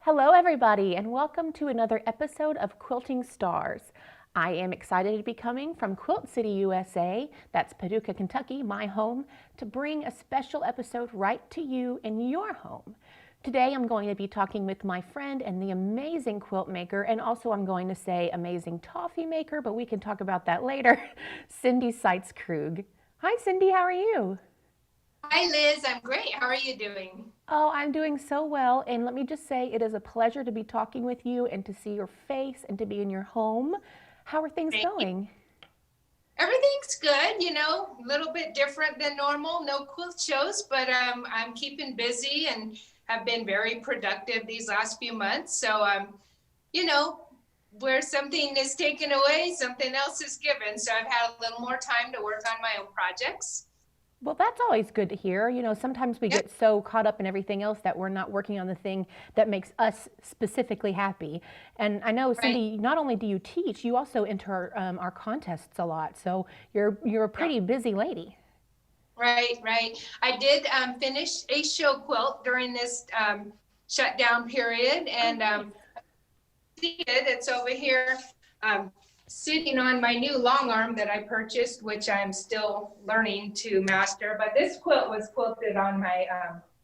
Hello, everybody, and welcome to another episode of Quilting Stars. I am excited to be coming from Quilt City, USA, that's Paducah, Kentucky, my home, to bring a special episode right to you in your home. Today I'm going to be talking with my friend and the amazing quilt maker, and also I'm going to say amazing toffee maker, but we can talk about that later, Cindy Seitz-Krug. Hi, Cindy, how are you? Hi, Liz. I'm great. How are you doing? Oh, I'm doing so well, and let me just say it is a pleasure to be talking with you and to see your face and to be in your home. How are things Thank you. going? Everything's good, a little bit different than normal. No quilt shows, but I'm keeping busy and have been very productive these last few months. So, you know, where something is taken away, something else is given. So I've had a little more time to work on my own projects. Well, that's always good to hear. Sometimes we Yep, get so caught up in everything else that we're not working on the thing that makes us specifically happy. And I know, right. Cindy, not only do you teach, you also enter our contests a lot. So you're a Yeah, pretty busy lady. right. I did finish a show quilt during this shutdown period, Oh, and nice. see it. It's over here, um, sitting on my new long arm that I purchased, which I'm still learning to master. But this quilt was quilted on my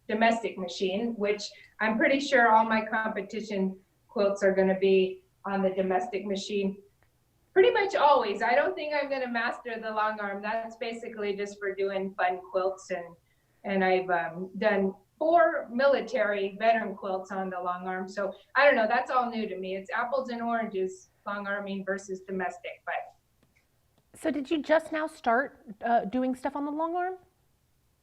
domestic machine, which I'm pretty sure all my competition quilts are going to be on the domestic machine. Pretty much always. I don't think I'm going to master the long arm. That's basically just for doing fun quilts, and I've done 4 military veteran quilts on the long arm. So I don't know. That's all new to me. It's apples and oranges, long arming versus domestic. But So did you just now start doing stuff on the long arm?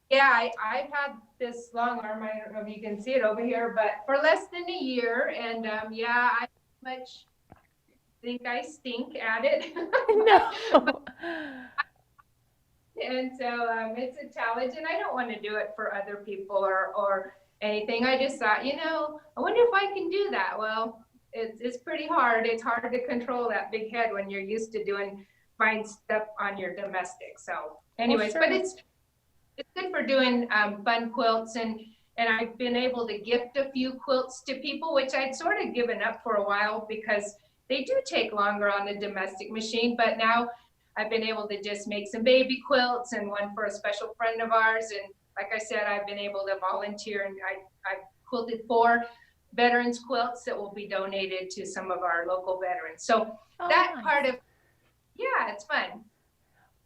yeah, I've had this long arm. I don't know if you can see it over here, but for less than a year. And yeah, I much think I stink at it. but No. and so it's a challenge, and I don't want to do it for other people or anything. I just thought, I wonder if I can do that. Well, it's pretty hard. It's hard to control that big head when you're used to doing fine stuff on your domestic. So Well, anyways, but sure. it's good for doing fun quilts, and I've been able to gift a few quilts to people, which I'd sort of given up for a while because they do take longer on the domestic machine. But now I've been able to just make some baby quilts and one for a special friend of ours. And like I said, I've been able to volunteer, and I've quilted 4 veterans quilts that will be donated to some of our local veterans. So Oh, that nice. part of, yeah, it's fun.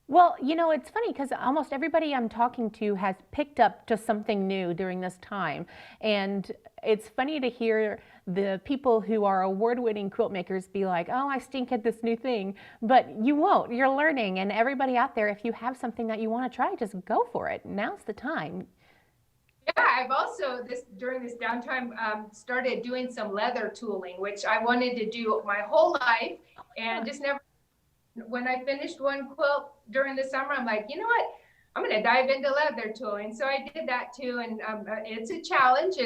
Well, it's funny because almost everybody I'm talking to has picked up just something new during this time. And it's funny to hear the people who are award-winning quilt makers be like, oh, I stink at this new thing. But you won't. You're learning. And everybody out there, if you have something that you want to try, just go for it. Now's the time. Yeah, I've also this during this downtime started doing some leather tooling, which I wanted to do my whole life and just never. When I finished one quilt during the summer, I'm like, you know what? I'm going to dive into leather tooling. So I did that too, and it's a challenge,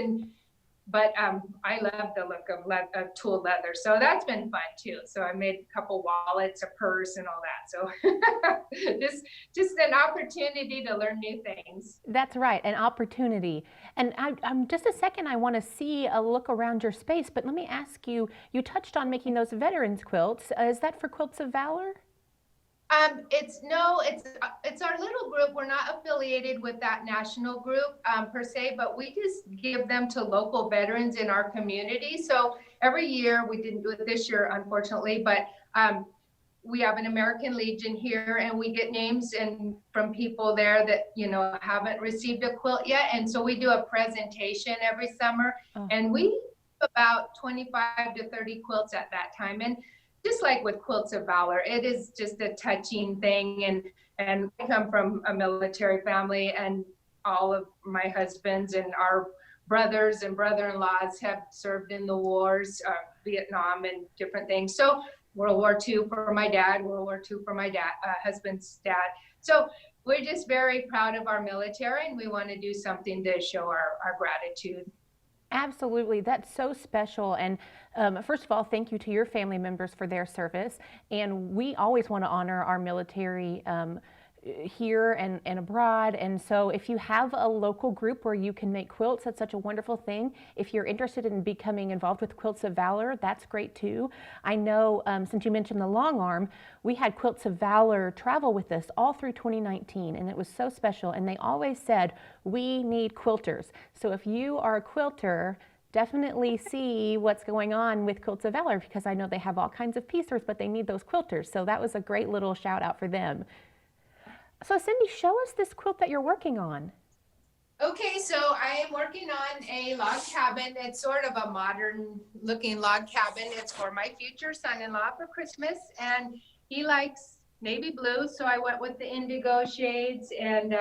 but I love the look of tool leather. So that's been fun too. So I made a couple wallets, a purse, and all that. So just an opportunity to learn new things. That's right, an opportunity. And I'm just a second, I want to see a look around your space, but let me ask you, you touched on making those veterans quilts. Is that for Quilts of Valor? It's no, it's our little group. We're not affiliated with that national group per se, but we just give them to local veterans in our community. So every year, we didn't do it this year, unfortunately, but we have an American Legion here, and we get names and from people there that haven't received a quilt yet, and so we do a presentation every summer, Oh, and we do about 25 to 30 quilts at that time. And just like with Quilts of Valor, it is just a touching thing. And I come from a military family, and all of my husbands and our brothers and brother-in-laws have served in the wars, Vietnam and different things. So World War II for my dad, World War II for my husband's dad. So we're just very proud of our military, and we want to do something to show our gratitude. absolutely. That's so special. And first of all, thank you to your family members for their service. And we always want to honor our military here and abroad. And so if you have a local group where you can make quilts, that's such a wonderful thing. If you're interested in becoming involved with Quilts of Valor, that's great too. I know since you mentioned the long arm, we had Quilts of Valor travel with us all through 2019, and it was so special. And they always said, we need quilters. So if you are a quilter, definitely see what's going on with Quilts of Valor, because I know they have all kinds of piecers, but they need those quilters. So that was a great little shout out for them. So Cindy, show us this quilt that you're working on. Okay, so I am working on a log cabin. It's sort of a modern looking log cabin. It's for my future son-in-law for Christmas, and he likes navy blue, so I went with the indigo shades, and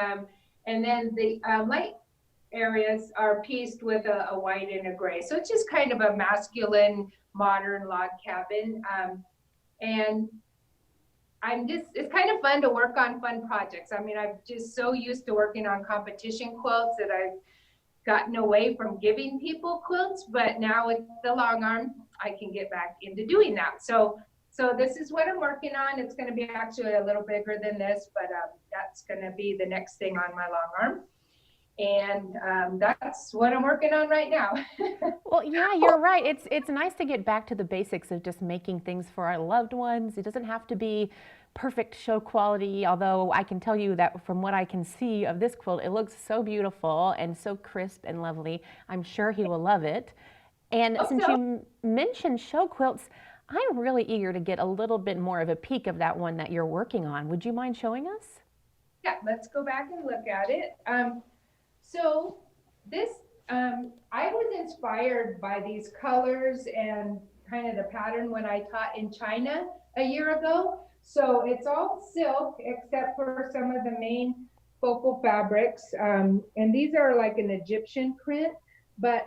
then the light areas are pieced with a white and a gray. So it's just kind of a masculine, modern log cabin, and it's kind of fun to work on fun projects. I mean, I'm just so used to working on competition quilts that I've gotten away from giving people quilts, but now with the long arm, I can get back into doing that. So this is what I'm working on. It's going to be actually a little bigger than this, but that's going to be the next thing on my long arm. And that's what I'm working on right now. Well, yeah, you're right. It's nice to get back to the basics of just making things for our loved ones. It doesn't have to be perfect show quality, although I can tell you that from what I can see of this quilt, it looks so beautiful and so crisp and lovely. I'm sure he will love it. And since you mentioned show quilts, I'm really eager to get a little bit more of a peek of that one that you're working on. Would you mind showing us? Yeah, let's go back and look at it. So this, I was inspired by these colors and kind of the pattern when I taught in China a year ago. So it's all silk except for some of the main focal fabrics. And these are like an Egyptian print, but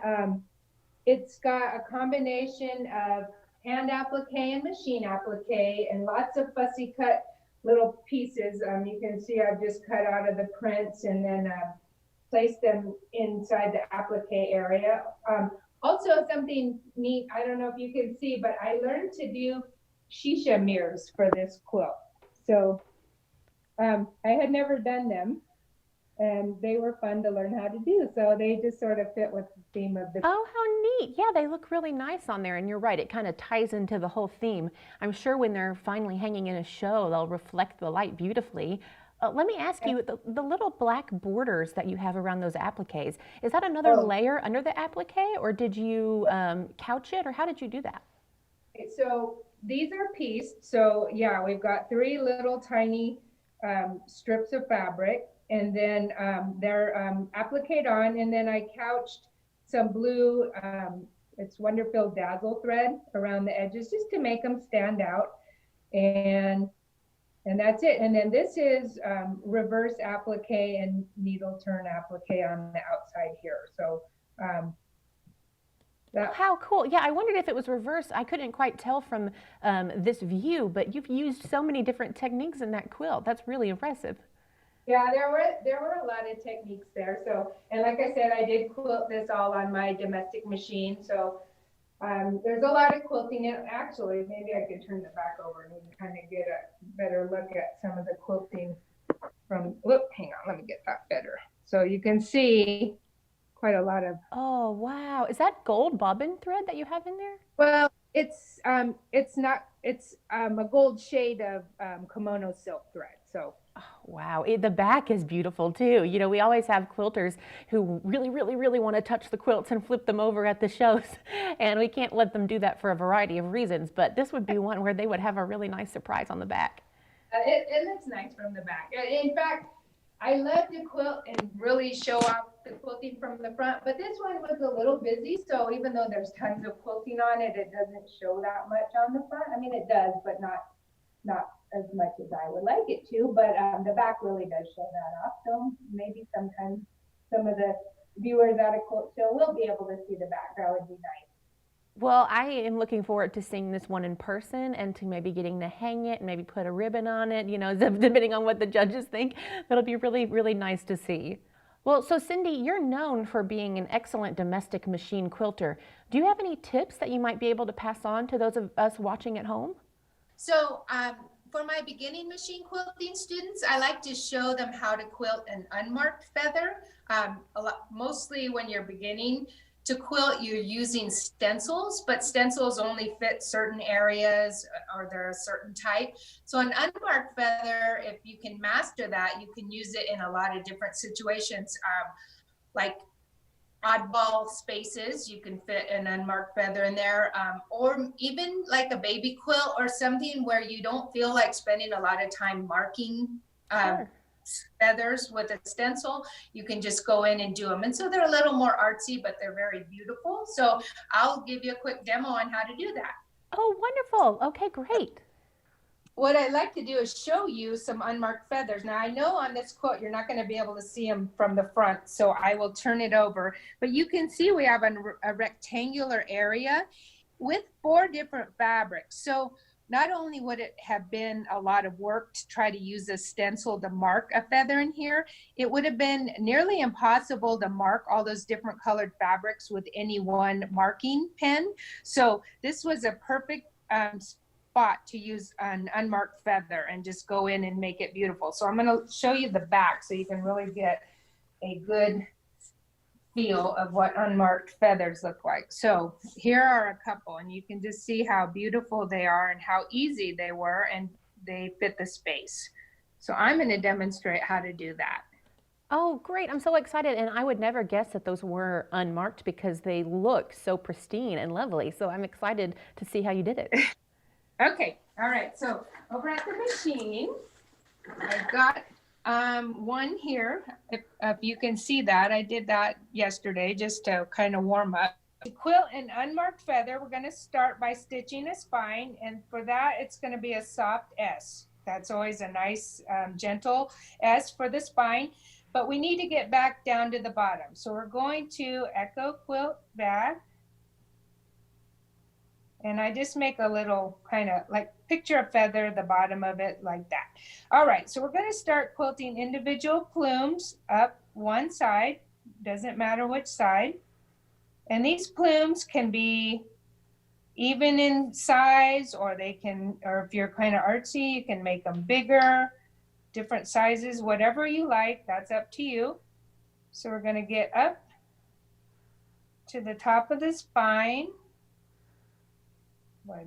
it's got a combination of hand applique and machine applique and lots of fussy cut little pieces. You can see I've just cut out of the prints and then place them inside the applique area. Also something neat, I don't know if you can see, but I learned to do shisha mirrors for this quilt. So I had never done them, and they were fun to learn how to do. So they just sort of fit with the theme of the. Oh, how neat. Yeah, they look really nice on there. And you're right, it kind of ties into the whole theme. I'm sure when they're finally hanging in a show, they'll reflect the light beautifully. Let me ask you, the little black borders that you have around those appliques, is that another layer under the applique, or did you couch it, or how did you do that? So these are pieced. So yeah, we've got 3 little tiny strips of fabric, and then they're appliqued on, and then I couched some blue, it's Wonderful Dazzle thread around the edges just to make them stand out. And that's it. And then this is reverse applique and needle turn applique on the outside here. So how cool. Yeah, I wondered if it was reverse. I couldn't quite tell from this view, but you've used so many different techniques in that quilt. That's really impressive. Yeah, there were a lot of techniques there. So, and like I said, I did quilt this all on my domestic machine. So there's a lot of quilting. And actually, maybe I could turn it back over and kind of get a better look at some of the quilting from, whoop, hang on, let me get that better. So you can see quite a lot of. Oh, wow. Is that gold bobbin thread that you have in there? Well, it's not, it's a gold shade of kimono silk thread. So. Oh, wow. The back is beautiful too. You know, we always have quilters who really, really, really want to touch the quilts and flip them over at the shows. And we can't let them do that for a variety of reasons. But this would be one where they would have a really nice surprise on the back. It looks nice from the back. In fact, I love to quilt and really show off the quilting from the front. But this one was a little busy. So even though there's tons of quilting on it, it doesn't show that much on the front. I mean, it does, but not as much as I would like it to, but the back really does show that off. So maybe sometimes some of the viewers at a quilt show will be able to see the back. That would be nice. Well, I am looking forward to seeing this one in person and to maybe getting to hang it and maybe put a ribbon on it, you know, depending on what the judges think. That'll be really, really nice to see. Well, so Cindy, you're known for being an excellent domestic machine quilter. Do you have any tips that you might be able to pass on to those of us watching at home? So For my beginning machine quilting students, I like to show them how to quilt an unmarked feather. Mostly when you're beginning to quilt, you're using stencils, but stencils only fit certain areas or they're a certain type. So an unmarked feather, if you can master that, you can use it in a lot of different situations. Like oddball spaces, you can fit an unmarked feather in there, or even like a baby quilt or something where you don't feel like spending a lot of time marking Sure. feathers with a stencil. You can just go in and do them, and so they're a little more artsy, but they're very beautiful. So I'll give you a quick demo on how to do that. Oh, wonderful. Okay, great. What I'd like to do is show you some unmarked feathers. Now I know on this quilt you're not going to be able to see them from the front, so I will turn it over. But you can see we have a rectangular area with 4 different fabrics. So not only would it have been a lot of work to try to use a stencil to mark a feather in here, it would have been nearly impossible to mark all those different colored fabrics with any one marking pen. So this was a perfect spot to use an unmarked feather and just go in and make it beautiful. So I'm going to show you the back so you can really get a good feel of what unmarked feathers look like. So here are a couple, and you can just see how beautiful they are and how easy they were, and they fit the space. So I'm going to demonstrate how to do that. Oh, great. I'm so excited. And I would never guess that those were unmarked because they look so pristine and lovely. So I'm excited to see how you did it. Okay, all right, so over at the machine, I've got one here. If you can see that, I did that yesterday just to kind of warm up. To quilt an unmarked feather, we're going to start by stitching a spine, and for that, it's going to be a soft S. That's always a nice, gentle S for the spine, but we need to get back down to the bottom. So we're going to echo quilt back. And I just make a little kind of like picture a feather, the bottom of it like that. All right, so we're going to start quilting individual plumes up one side. Doesn't matter which side. And these plumes can be even in size, or they can, or if you're kind of artsy, you can make them bigger, different sizes, whatever you like. That's up to you. So we're going to get up to the top of the spine. Well,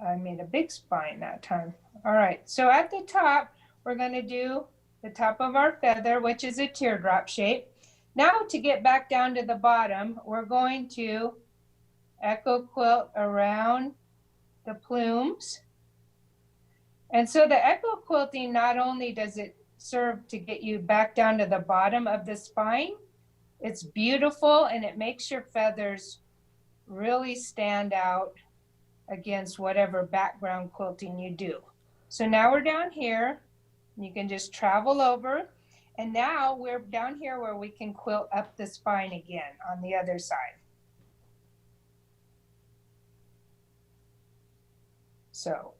I made a big spine that time. All right, so at the top, we're going to do the top of our feather, which is a teardrop shape. Now to get back down to the bottom, we're going to echo quilt around the plumes. And so the echo quilting, not only does it serve to get you back down to the bottom of the spine, it's beautiful and it makes your feathers really stand out against whatever background quilting you do. So now we're down here, you can just travel over, and now we're down here where we can quilt up the spine again on the other side. So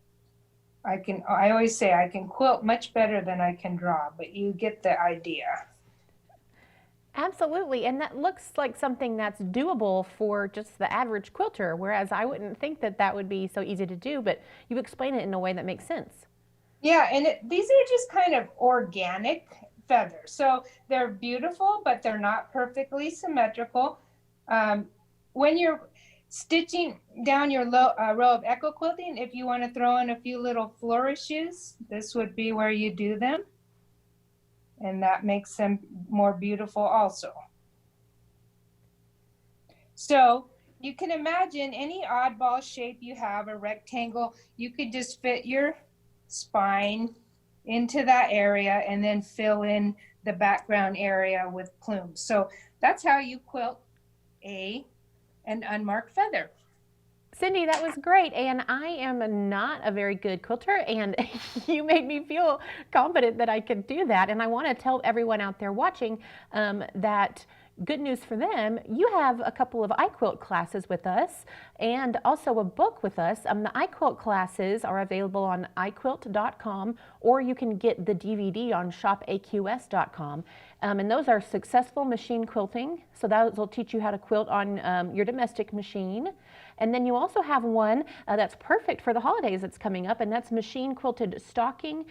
I always say I can quilt much better than I can draw, but you get the idea. Absolutely, and that looks like something that's doable for just the average quilter, whereas I wouldn't think that that would be so easy to do, but you explain it in a way that makes sense. Yeah, and these are just kind of organic feathers. So they're beautiful, but they're not perfectly symmetrical. When you're stitching down your row of echo quilting, if you want to throw in a few little flourishes, this would be where you do them. And that makes them more beautiful also. So you can imagine any oddball shape you have, a rectangle, you could just fit your spine into that area and then fill in the background area with plumes. So that's how you quilt an unmarked feather. Cindy, that was great, and I am not a very good quilter, and you made me feel confident that I could do that, and I want to tell everyone out there watching that good news for them, you have a couple of iQuilt classes with us and also a book with us. The iQuilt classes are available on iquilt.com, or you can get the DVD on shopaqs.com. And those are successful machine quilting. So those will teach you how to quilt on your domestic machine. And then you also have one that's perfect for the holidays that's coming up, and that's machine quilted stocking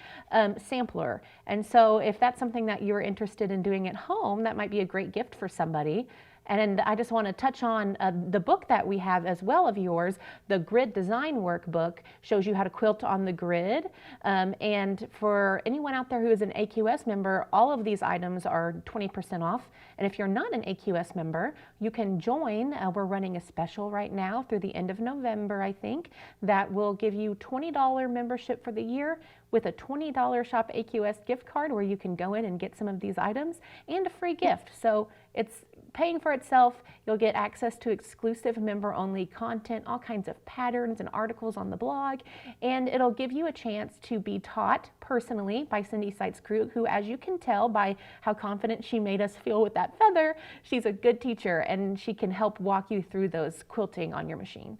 sampler. And so if that's something that you're interested in doing at home, that might be a great gift for somebody. And I just want to touch on the book that we have as well of yours. The Grid Design Workbook shows you how to quilt on the grid. And for anyone out there who is an AQS member, all of these items are 20% off. And if you're not an AQS member, you can join. We're running a special right now through the end of November, I think, that will give you $20 membership for the year with a $20 Shop AQS gift card where you can go in and get some of these items and a free gift. So it's paying for itself. You'll get access to exclusive member-only content, all kinds of patterns and articles on the blog, and it'll give you a chance to be taught personally by Cindy Seitz-Krug, who, as you can tell by how confident she made us feel with that feather, she's a good teacher, and she can help walk you through those quilting on your machine.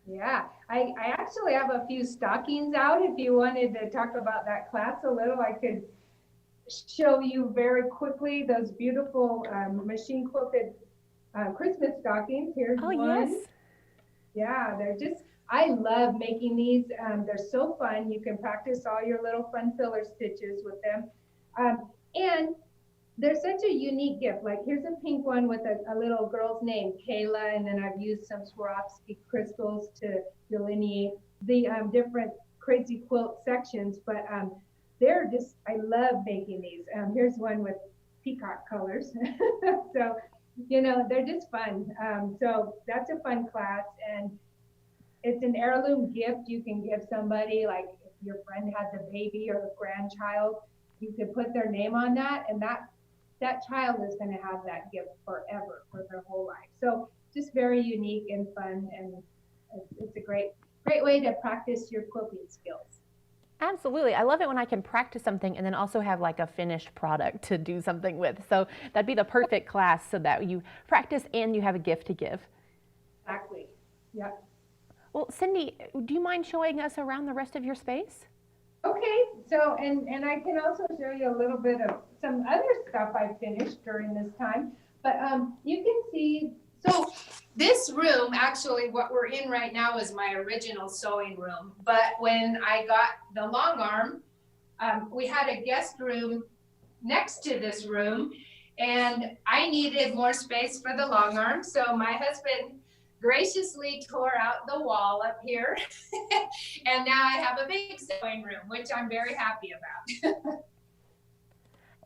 Yeah, I actually have a few stockings out. If you wanted to talk about that class a little, I could show you very quickly those beautiful machine quilted Christmas stockings. Here's one. Yes. Yeah, they're just, I love making these. They're so fun. You can practice all your little fun filler stitches with them. And they're such a unique gift. Like here's a pink one with a little girl's name, Kayla, and then I've used some Swarovski crystals to delineate the different crazy quilt sections. But they're just, I love making these. Here's one with peacock colors. So, you know, they're just fun. So that's a fun class, and it's an heirloom gift you can give somebody. Like if your friend has a baby or a grandchild, you could put their name on that, and that child is going to have that gift forever, for their whole life. So just very unique and fun, and it's a great way to practice your quilting skills. Absolutely. I love it when I can practice something and then also have like a finished product to do something with. So that'd be the perfect class so that you practice and you have a gift to give. Exactly. Yep. Well, Cindy, do you mind showing us around the rest of your space? Okay, so, and I can also show you a little bit of some other stuff I finished during this time, but you can see, so this room, actually what we're in right now is my original sewing room, but when I got the long arm, we had a guest room next to this room, and I needed more space for the long arm, so my husband graciously tore out the wall up here and now I have a big sewing room, which I'm very happy about.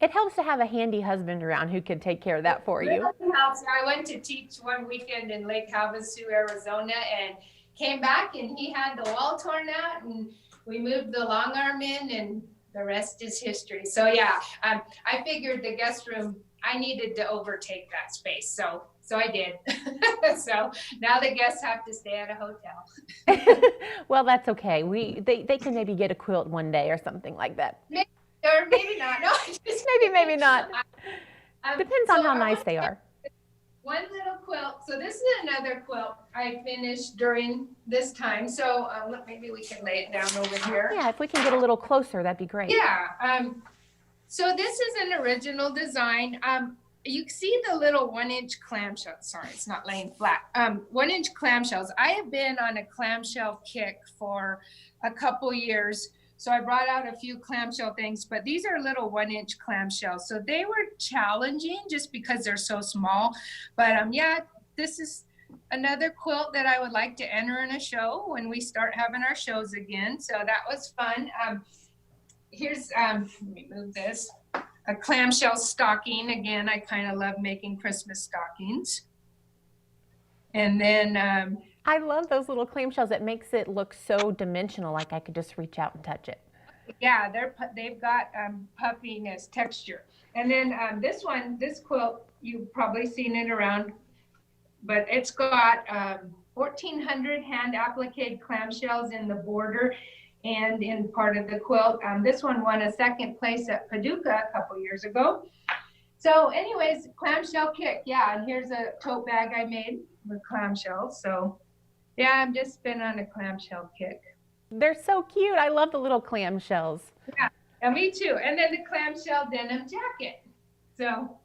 It helps to have a handy husband around who can take care of that for you. It really helps. I went to teach one weekend in Lake Havasu, Arizona, and came back and he had the wall torn out, and we moved the long arm in, and the rest is history. So yeah, I figured the guest room, I needed to overtake that space, so I did. So now the guests have to stay at a hotel. Well, that's okay. They can maybe get a quilt one day or something like that. Maybe, or maybe not. No, maybe not. Depends on how nice they are. One little quilt. So this is another quilt I finished during this time. So maybe we can lay it down over here. Yeah, if we can get a little closer, that'd be great. Yeah. So this is an original design. You see the little 1-inch clamshells. Sorry, it's not laying flat. 1-inch clamshells. I have been on a clamshell kick for a couple years. So I brought out a few clamshell things, but these are little 1-inch clamshells. So they were challenging just because they're so small. But yeah, this is another quilt that I would like to enter in a show when we start having our shows again. So that was fun. Here's, let me move this. A clamshell stocking. Again, I kind of love making Christmas stockings. And then I love those little clamshells. It makes it look so dimensional, like I could just reach out and touch it. Yeah, they've got puffiness, texture. And then this quilt, you've probably seen it around, but it's got 1,400 hand applique clamshells in the border and in part of the quilt. This one won a second place at Paducah a couple years ago. So anyways, clamshell kick. Yeah, and here's a tote bag I made with clamshells. So yeah, I've just been on a clamshell kick. They're so cute. I love the little clamshells. Yeah, and me too. And then the clamshell denim jacket. So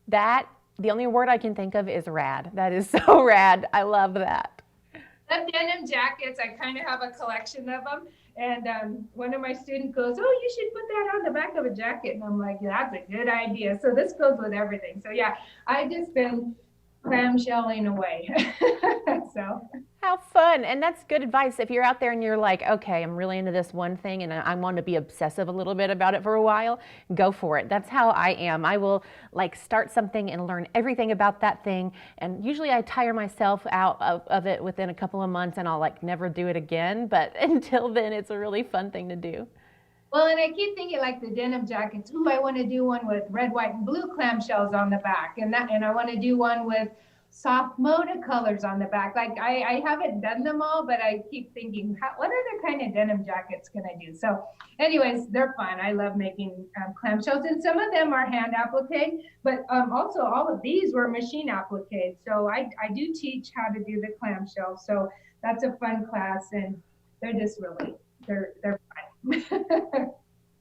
that, the only word I can think of is rad. That is so rad. I love that. love denim jackets. I kind of have a collection of them. And one of my students goes, "Oh, you should put that on the back of a jacket." And I'm like, "Yeah, that's a good idea." So this goes with everything. So yeah, I just been clamshelling away. So How fun. And that's good advice. If you're out there and you're like, okay, I'm really into this one thing and I want to be obsessive a little bit about it for a while, go for it. That's how I am. I will like start something and learn everything about that thing. And usually I tire myself out of it within a couple of months and I'll like never do it again. But until then, it's a really fun thing to do. well, and I keep thinking like the denim jackets. Ooh, I want to do one with red, white, and blue clamshells on the back, and I want to do one with soft moda colors on the back. Like I haven't done them all, but I keep thinking, what other kind of denim jackets can I do? So, anyways, they're fun. I love making clamshells, and some of them are hand appliqued, but also all of these were machine appliqued. So I do teach how to do the clamshells. So that's a fun class, and they're just really they're fun.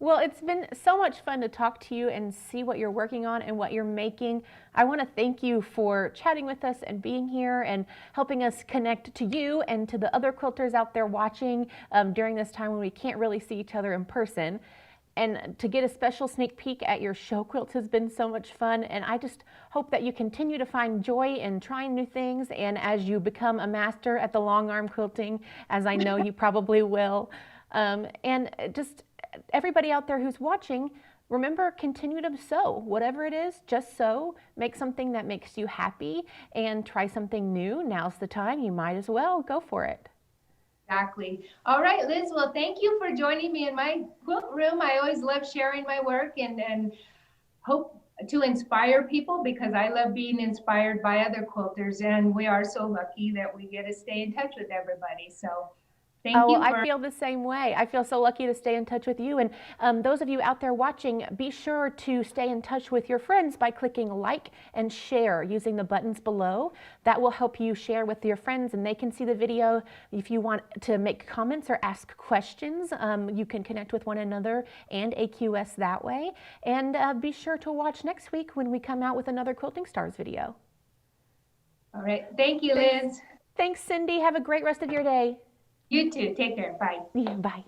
Well, it's been so much fun to talk to you and see what you're working on and what you're making. I want to thank you for chatting with us and being here and helping us connect to you and to the other quilters out there watching during this time when we can't really see each other in person. And to get a special sneak peek at your show quilts has been so much fun. And I just hope that you continue to find joy in trying new things. And as you become a master at the long arm quilting, as I know you probably will, and just everybody out there who's watching, remember, continue to sew. Whatever it is, just sew. Make something that makes you happy and try something new. Now's the time. You might as well go for it. Exactly. All right, Liz. Well, thank you for joining me in my quilt room. I always love sharing my work and hope to inspire people because I love being inspired by other quilters. And we are so lucky that we get to stay in touch with everybody. So thank you. I feel the same way. I feel so lucky to stay in touch with you. And those of you out there watching, be sure to stay in touch with your friends by clicking like and share using the buttons below. That will help you share with your friends and they can see the video. If you want to make comments or ask questions, you can connect with one another and AQS that way. And be sure to watch next week when we come out with another Quilting Stars video. All right. Thank you, Liz. Thanks, Cindy. Have a great rest of your day. You too. Take care. Bye. Yeah, bye.